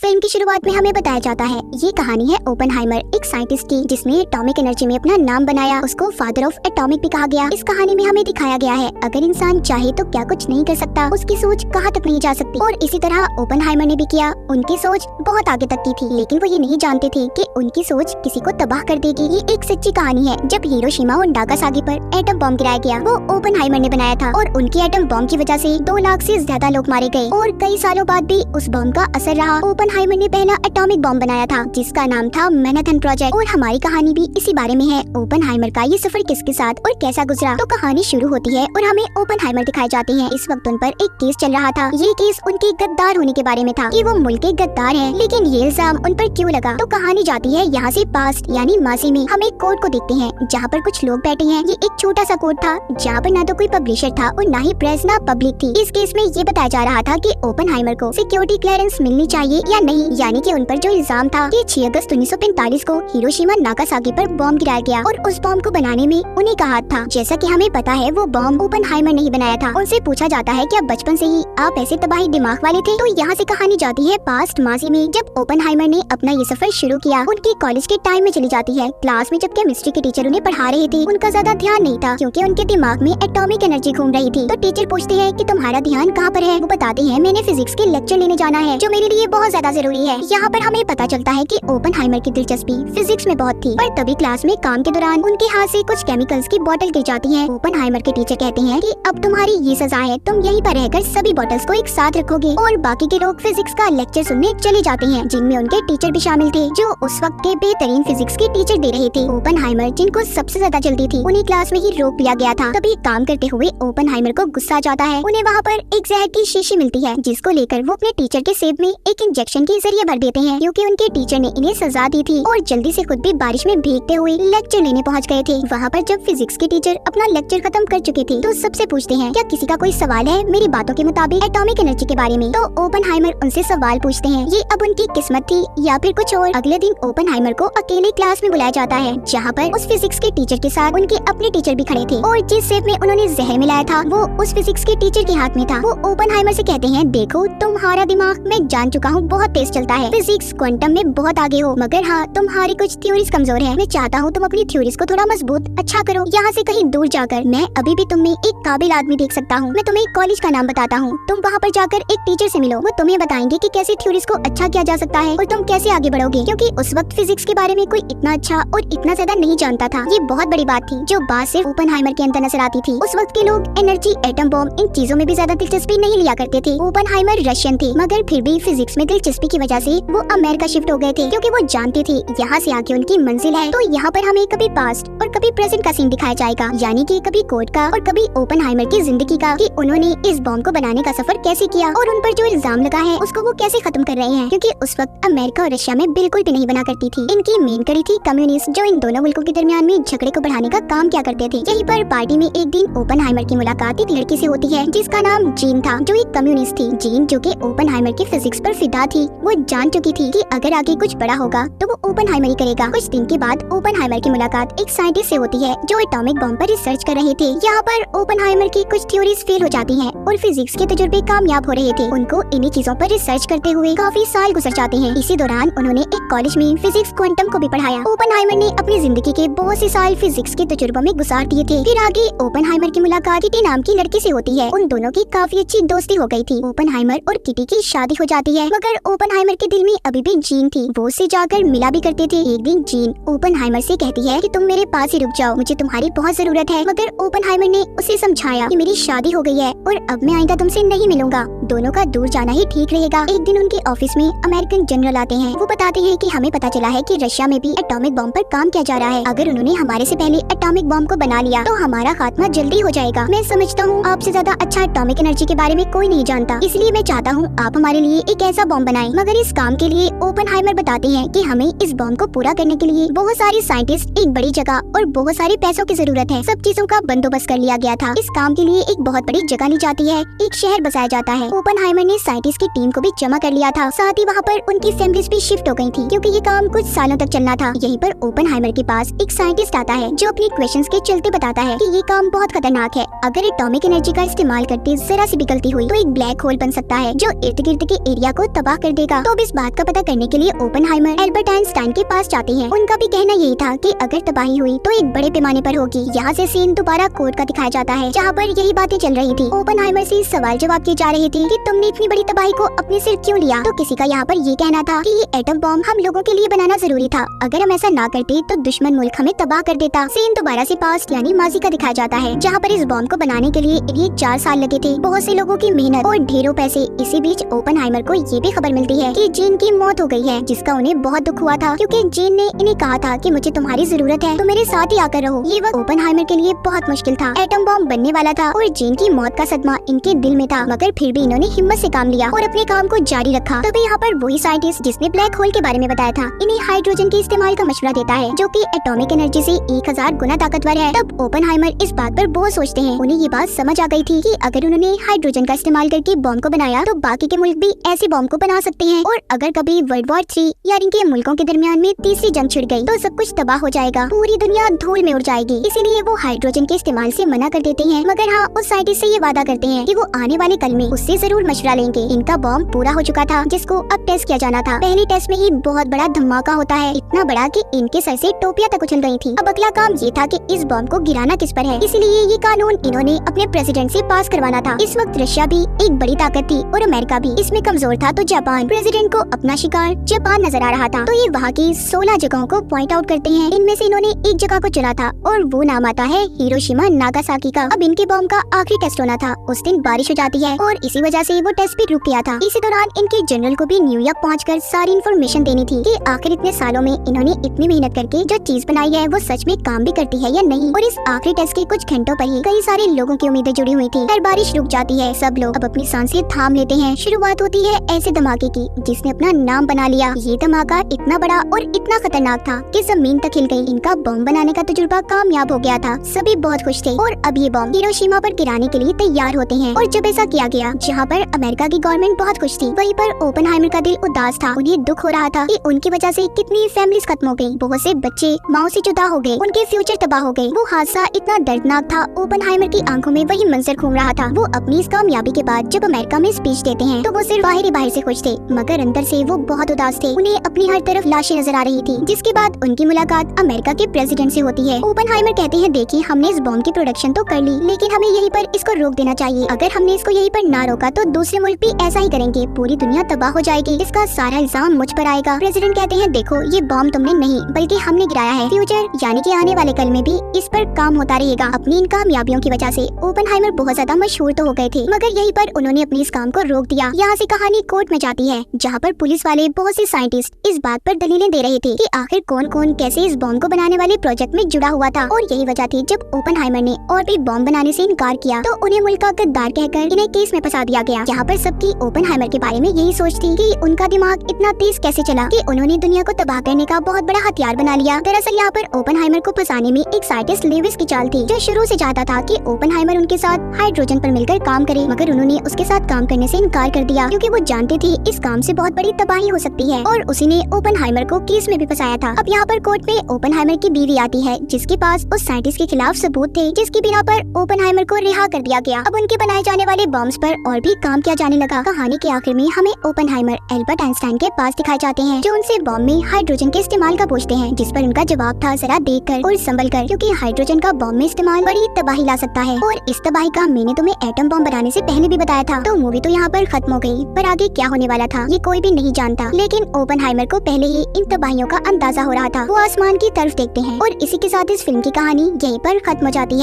Film की शुरुआत में हमें बताया जाता है ये कहानी है ओपेनहाइमर, एक साइंटिस्ट की जिसने एटॉमिक एनर्जी में अपना नाम बनाया। उसको फादर ऑफ एटॉमिक भी कहा गया। इस कहानी में हमें दिखाया गया है अगर इंसान चाहे तो क्या कुछ नहीं कर सकता, उसकी सोच कहाँ तक नहीं जा सकती। और इसी तरह ओपेनहाइमर ने भी किया। उनकी सोच बहुत आगे तक की थी, लेकिन वो ये नहीं जानते थे कि उनकी सोच किसी को तबाह कर देगी। ये एक सच्ची कहानी है। जब हिरोशिमा और नागासाकी पर एटम बम गिराया गया, वो ओपेनहाइमर ने बनाया था और उनकी एटम बम की वजह से 2 लाख से ज्यादा लोग मारे गए और कई सालों बाद भी उस बम का असर रहा। ओपेनहाइमर ने पहला एटॉमिक बम बनाया था जिसका नाम था मैनहट्टन प्रोजेक्ट। और हमारी कहानी भी इसी बारे में है। ओपेनहाइमर का ये सफर किसके साथ और कैसा गुजरा। तो कहानी शुरू होती है और हमें ओपेनहाइमर दिखाए जाते हैं। इस वक्त उन पर एक केस चल रहा था। ये केस उनके गद्दार होने के बारे में था कि वो मुल्क के गद्दार हैं। लेकिन ये इल्जाम उन पर क्यों लगा। तो कहानी जाती है यहाँ से पास्ट यानी माजी में। हम एक कोर्ट को देखते हैं जहाँ पर कुछ लोग बैठे हैं। ये एक छोटा सा कोर्ट था जहाँ पर ना तो कोई पब्लिशर था और ना ही प्रेस ना पब्लिक थी। इस केस में ये बताया जा रहा था कि ओपेनहाइमर को सिक्योरिटी क्लियरेंस मिलनी चाहिए या नहीं, यानी कि उन पर जो इल्जाम था कि 6 अगस्त 1945 को हिरोशिमा नागासाकी पर बम गिराया गया और उस बम को बनाने में उन्हीं का हाथ था। जैसा कि हमें पता है वो बम ओपेनहाइमर ने ही बनाया था। उनसे पूछा जाता है क्या बचपन से ही आप ऐसे तबाही दिमाग वाले थे। तो यहाँ से कहानी जाती है पास्ट माजी में। जब ओपेनहाइमर ने अपना ये सफर शुरू किया, उनकी कॉलेज के टाइम में चली जाती है। क्लास में जब केमिस्ट्री के टीचर उन्हें पढ़ा रहे थे, उनका ज्यादा ध्यान नहीं था क्योंकि उनके दिमाग में एटॉमिक एनर्जी घूम रही थी। तो टीचर पूछते हैं कि तुम्हारा ध्यान कहाँ पर है। वो बताते हैं मैंने फिजिक्स के लेक्चर लेने जाना है जो मेरे लिए बहुत ज्यादा जरूरी है। यहाँ पर हमें पता चलता है कि ओपेनहाइमर की दिलचस्पी फिजिक्स में बहुत थी, पर तभी क्लास में काम के दौरान उनके हाथ से कुछ केमिकल्स की बोतल गिर जाती है। ओपेनहाइमर के टीचर कहते हैं कि अब तुम्हारी ये सजा है, तुम यहीं पर रहकर सभी बोतल्स को एक साथ रखोगे। और बाकी के लोग फिजिक्स का लेक्चर सुनने चले जाते हैं, जिनमें उनके टीचर भी शामिल थे जो उस वक्त के बेहतरीन फिजिक्स के टीचर दे रहे थे। ओपेनहाइमर जिनको सबसे ज्यादा जल्दी थी, उन्हें क्लास में ही रोक लिया गया था। तभी काम करते हुए ओपेनहाइमर को गुस्सा आ जाता है। उन्हें वहाँ पर एक जहर की शीशी मिलती है जिसको लेकर वो अपने टीचर के सेब में एक इंजेक्शन के जरिए भर देते हैं क्योंकि उनके टीचर ने इन्हें सजा दी थी। और जल्दी से खुद भी बारिश में भीगते हुए लेक्चर लेने पहुँच गए थे। वहाँ पर जब फिजिक्स के टीचर अपना लेक्चर खत्म कर चुके थे तो सबसे पूछते हैं क्या किसी का कोई सवाल है मेरी बातों के मुताबिक एटॉमिक एनर्जी के बारे में। तो ओपेनहाइमर उनसे सवाल पूछते हैं। ये अब उनकी किस्मत थी या फिर कुछ और। अगले दिन ओपेनहाइमर को अकेले क्लास में बुलाया जाता है जहाँ पर उस फिजिक्स के टीचर के साथ उनके अपने टीचर भी खड़े थे। और जिस सेब में उन्होंने जहर मिलाया था वो उस फिजिक्स के टीचर के हाथ में था। वो ओपेनहाइमर से कहते हैं देखो तुम्हारा दिमाग मैं जान चुका हूँ बहुत तेज चलता है, फिजिक्स क्वांटम में बहुत आगे हो, मगर हाँ तुम्हारी कुछ थ्योरीज कमजोर है। मैं चाहता हूँ तुम अपनी थ्योरीज को थोड़ा मजबूत अच्छा करो। यहाँ से कहीं दूर जाकर मैं अभी भी तुम में एक काबिल आदमी देख सकता हूँ। मैं तुम्हें कॉलेज का नाम बताता हूँ, तुम वहाँ पर जाकर एक टीचर से मिलो। वो तुम्हें बताएंगे कि कैसे थ्योरीज को अच्छा किया जा सकता है और तुम कैसे आगे बढ़ोगे, क्योंकि उस वक्त फिजिक्स के बारे में कोई इतना अच्छा और इतना ज्यादा नहीं जानता था। ये बहुत बड़ी बात थी जो बात सिर्फ ओपेनहाइमर के अंदर नजर आती थी। उस वक्त के लोग एनर्जी, एटम बॉम्ब इन चीजों में भी ज्यादा दिलचस्पी नहीं लिया करते थे। ओपेनहाइमर रशियन थे मगर फिर भी फिजिक्स में दिलचस्पी की वजह से वो अमेरिका शिफ्ट हो गए थे क्योंकि वो जानते थे यहाँ से आगे उनकी मंजिल है। तो यहाँ पर हमें कभी पास्ट और कभी प्रेजेंट का सीन दिखाया जाएगा, यानी कि कभी कोर्ट का और कभी ओपेनहाइमर की जिंदगी का, कि उन्होंने इस बॉम्ब को बनाने का सफर कैसे किया और उन पर जो इल्जाम लगा है उसको वो कैसे खत्म कर रहे हैं। क्योंकि उस वक्त अमेरिका और रशिया में बिल्कुल भी नहीं बना करती थी। इनकी मेन कड़ी थी कम्युनिस्ट जो इन दोनों मुल्कों के दरमियान में झगड़े को बढ़ाने का काम किया करते थे। यहीं पर पार्टी में एक दिन ओपेनहाइमर की मुलाकात एक लड़की से होती है जिसका नाम जीन था जो एक कम्युनिस्ट थी। जीन जो कि ओपेनहाइमर की फिजिक्स पर फिदा थी, वो जान चुकी थी कि अगर आगे कुछ बड़ा होगा तो वो ओपेनहाइमर ही करेगा। कुछ दिन के बाद ओपेनहाइमर की मुलाकात एक साइंटिस्ट से होती है जो एटॉमिक बम पर रिसर्च कर रहे थे। यहाँ पर ओपेनहाइमर की कुछ थ्योरीज फेल हो जाती हैं और फिजिक्स के तजुर्बे कामयाब हो रहे थे। उनको इन्हीं चीजों पर रिसर्च करते हुए काफी साल गुजर जाते हैं। इसी दौरान उन्होंने एक कॉलेज में फिजिक्स क्वांटम को भी पढ़ाया। ओपेनहाइमर ने अपनी जिंदगी के बहुत से साल फिजिक्स के तजुर्बों में गुजार दिए थे। फिर आगे ओपेनहाइमर की मुलाकात किटी नाम की लड़की से होती है। उन दोनों की काफी अच्छी दोस्ती हो गई थी। ओपेनहाइमर और किटी की शादी हो जाती है, मगर ओपेनहाइमर के दिल में अभी भी जीन थी। वो उससे जाकर मिला भी करते थे। एक दिन जीन ओपेनहाइमर से कहती है कि तुम मेरे पास ही रुक जाओ, मुझे तुम्हारी बहुत जरूरत है। मगर ओपेनहाइमर ने उसे समझाया कि मेरी शादी हो गई है और अब मैं आइंदा तुमसे नहीं मिलूंगा, दोनों का दूर जाना ही ठीक रहेगा। एक दिन उनके ऑफिस में अमेरिकन जनरल आते हैं। वो बताते हैं कि हमें पता चला है कि रशिया में भी एटॉमिक बम पर काम किया जा रहा है। अगर उन्होंने हमारे से पहले एटॉमिक बम को बना लिया तो हमारा खात्मा जल्दी हो जाएगा। मैं समझता हूँ आपसे ज्यादा अच्छा एटॉमिक एनर्जी के बारे में कोई नहीं जानता, इसलिए मैं चाहता हूँ आप हमारे लिए एक ऐसा बम बनाएं। मगर इस काम के लिए ओपेनहाइमर बताते हैं कि हमें इस बम को पूरा करने के लिए बहुत सारे साइंटिस्ट, एक बड़ी जगह और बहुत सारे पैसों की जरूरत है। सब चीजों का बंदोबस्त कर लिया गया था। इस काम के लिए एक बहुत बड़ी जगह ली जाती है, एक शहर बसाया जाता है। ओपेनहाइमर ने साइंटिस्ट की टीम को भी जमा कर लिया था, साथ ही वहाँ पर उनकी फैमिलीज भी शिफ्ट हो गई थी क्योंकि ये काम कुछ सालों तक चलना था। यहीं पर ओपेनहाइमर के पास एक साइंटिस्ट आता है जो अपने क्वेश्चंस के चलते बताता है कि ये काम बहुत खतरनाक है। अगर एटॉमिक एनर्जी का इस्तेमाल करते जरा सी भी गलती हुई तो एक ब्लैक होल बन सकता है जो इर्द गिर्द के एरिया को तबाह कर देगा। तो अब इस बात का पता करने के लिए ओपेनहाइमर एल्बर्ट आइंस्टाइन के पास जाते हैं। उनका भी कहना यही था कि अगर तबाही हुई तो एक बड़े पैमाने पर होगी। यहाँ से सीन दोबारा कोर्ट का दिखाया जाता है, जहाँ पर यही बातें चल रही थी। ओपेनहाइमर से सवाल जवाब की जा रही थी कि तुमने इतनी बड़ी तबाही को अपने सिर क्यों लिया। तो किसी का यहाँ पर ये कहना था कि ये एटम बॉम्ब हम लोगों के लिए बनाना जरूरी था, अगर हम ऐसा ना करते तो दुश्मन मुल्क हमें तबाह कर देता। सीन दोबारा से पास्ट यानी माजी का दिखाया जाता है, जहाँ पर इस बॉम्ब को बनाने के लिए इन्हें 4 साल लगे थे, बहुत से लोगों की मेहनत और ढेरों पैसे। इसी बीच ओपेनहाइमर को ये भी खबर मिलती है कि जीन की मौत हो गई है, जिसका उन्हें बहुत दुख हुआ था, क्योंकि जीन ने इन्हें कहा था कि मुझे तुम्हारी जरूरत है, तो मेरे साथ ही आकर रहो। ये वक्त ओपेनहाइमर के लिए बहुत मुश्किल था। एटम बॉम्ब बनने वाला था और जीन की मौत का सदमा इनके दिल में था, मगर फिर भी इन्होंने हिम्मत से काम लिया और अपने काम को जारी रखा। तभी यहाँ पर वही साइंटिस्ट जिसने ब्लैक होल के बारे में बताया था, इन्हें हाइड्रोजन के इस्तेमाल का मशवरा देता है, जो कि एटॉमिक एनर्जी से 1000 गुना ताकतवर है। तब ओपेनहाइमर इस बात पर बहुत सोचते हैं। उन्हें ये बात समझ आ गई थी कि अगर उन्होंने हाइड्रोजन का इस्तेमाल करके बॉम्ब को बनाया तो बाकी के मुल्क भी ऐसे बॉम्ब को बना सकते हैं, और अगर कभी वर्ल्ड वॉर 3 या इनके मुल्कों के दरमियान में तीसरी जंग छिड़ गई तो सब कुछ तबाह हो जाएगा, पूरी दुनिया धूल में उड़ जाएगी। इसीलिए वो हाइड्रोजन के इस्तेमाल से मना कर देते हैं, मगर हाँ उस साइंटिस्ट से ये वादा करते हैं कि वो आने वाले कल में उससे जरूर मशवरा लेंगे। इनका बॉम्ब पूरा हो चुका था, जिसको अब टेस्ट किया जाना था। पहले टेस्ट में ही बहुत बड़ा धमाका होता है, इतना बड़ा कि इनके सर से टोपियां तक उछल गई थी। अब अगला काम ये था कि इस बॉम्ब को गिराना किस पर है, इसलिए ये कानून इन्होंने अपने प्रेसिडेंट से पास करवाना था। इस वक्त रशिया भी एक बड़ी ताकत थी और अमेरिका भी इसमें कमजोर था, तो जापान प्रेसिडेंट को अपना शिकार जापान नजर आ रहा था। तो ये वहाँ की 16 जगहों को पॉइंट आउट करते हैं। इनमें से इन्होंने एक जगह को चुना था और वो नाम आता है हिरोशिमा नागासाकी का। अब इनके बॉम्ब का आखिरी टेस्ट होना था। उस दिन बारिश हो जाती है और इसी वजह से वो टेस्ट भी रुक गया था। इसी दौरान इनके जनरल को भी न्यूयॉर्क पहुंचकर सारी इन्फॉर्मेशन देनी थी कि आखिर इतने सालों में इन्होंने इतनी मेहनत करके जो चीज बनाई है वो सच में काम भी करती है या नहीं। और इस आखिरी टेस्ट के कुछ घंटों पर ही कई सारे लोगों की उम्मीदें जुड़ी हुई थी। फिर बारिश रुक जाती है, सब लोग अब अपनी सांसें थाम लेते हैं। शुरुआत होती है ऐसे धमाके की जिसने अपना नाम बना लिया। ये धमाका इतना बड़ा और इतना खतरनाक था कि जमीन तक हिल गई। इनका बॉम्ब बनाने का तजुर्बा कामयाब हो गया था, सभी बहुत खुश थे और अब ये बॉम्ब हिरोशिमा पर गिराने के लिए तैयार होते हैं। और जब ऐसा किया गया, जहाँ पर अमेरिका की गवर्नमेंट बहुत खुश थी, वहीं पर ओपेनहाइमर का दिल उदास था। उन्हें दुख हो रहा था कि उनकी वजह से कितनी फैमिलीज खत्म हो गयी, बहुत से बच्चे माँ से जुदा हो गए, उनके फ्यूचर तबाह हो गए। वो हादसा इतना दर्दनाक था, ओपेनहाइमर की आंखों में वही मंजर घूम रहा था। वो अपनी इस कामयाबी के बाद जब अमेरिका में स्पीच देते हैं तो वो सिर्फ बाहर से खुश थे, मगर अंदर से वो बहुत उदास थे। उन्हें अपनी हर तरफ लाशें नजर आ रही थी। जिसके बाद उनकी मुलाकात अमेरिका के प्रेसिडेंट से होती है। ओपेनहाइमर कहते हैं, देखिए हमने इस बॉम्ब की प्रोडक्शन तो कर ली, लेकिन हमें यहीं पर इसको रोक देना चाहिए। अगर हमने इसको यहीं पर ना रोका तो दूसरे मुल्क भी ऐसा ही करेंगे, पूरी दुनिया तबाह हो जाएगी, इसका सारा इल्जाम मुझ पर आएगा। प्रेसिडेंट कहते हैं, देखो ये बॉम्ब तुमने नहीं बल्कि हमने गिराया है। फ्यूचर यानी कि आने वाले कल में भी इस पर काम होता रहेगा। अपनी इन कामयाबियों की वजह से ओपेनहाइमर बहुत ज्यादा मशहूर तो हो गए थे, मगर यहीं पर उन्होंने अपने इस काम को रोक दिया। यहाँ से कहानी कोर्ट में जाती है, जहाँ पर पुलिस वाले बहुत से साइंटिस्ट इस बात पर दलीलें दे रहे थे कि आखिर कौन कौन कैसे इस बॉम्ब को बनाने वाले प्रोजेक्ट में जुड़ा हुआ था। और यही वजह थी जब ओपेनहाइमर ने और भी बॉम्ब बनाने से इनकार किया तो उन्हें मुल्क का गद्दार कहकर इन्हें केस में फंसा दिया गया। यहाँ पर सबकी ओपेनहाइमर के बारे में यही सोच थी कि उनका दिमाग इतना तेज कैसे चला कि उन्होंने दुनिया को तबाह करने का बहुत बड़ा हथियार बना लिया। दरअसल यहाँ पर ओपेनहाइमर को फंसाने में एक साइंटिस्ट लेविस की चाल थी, जो शुरू से चाहता था कि ओपेनहाइमर उनके साथ हाइड्रोजन पर मिलकर काम करे, मगर उन्होंने उसके साथ काम करने से इनकार कर दिया, क्योंकि वो जानते थे इस काम से बहुत बड़ी तबाही हो सकती है। और उसी ने ओपेनहाइमर को केस में भी फंसाया था। अब यहाँ पर कोर्ट में ओपेनहाइमर की बीवी आती है, जिसके पास उस साइंटिस्ट के खिलाफ सबूत थे, जिसकी बिना पर ओपेनहाइमर को रिहा कर दिया गया। अब उनके बनाए जाने वाले बॉम्ब्स पर और भी काम किया जाने लगा। कहानी के आखिर में हमें ओपेनहाइमर एल्बर्ट आइंस्टाइन के पास दिखाए जाते हैं, जो उनसे बॉम्ब में हाइड्रोजन के इस्तेमाल का पूछते हैं, जिस पर उनका जवाब था, जरा देख कर और संभल कर, क्योंकि हाइड्रोजन का बॉम्ब में इस्तेमाल बड़ी तबाही ला सकता है। और इस तबाही का मैंने तुम्हें एटम बॉम्ब बनाने से पहले भी बताया था। तो मूवी तो यहाँ पर खत्म हो गई, पर आगे क्या होने वाला था ये कोई भी नहीं जानता। लेकिन ओपेनहाइमर को पहले ही इन तबाहियों का अंदाजा हो रहा था। वो आसमान की तरफ देखते हैं और इसी के साथ इस फिल्म की कहानी यहीं पर खत्म हो जाती है।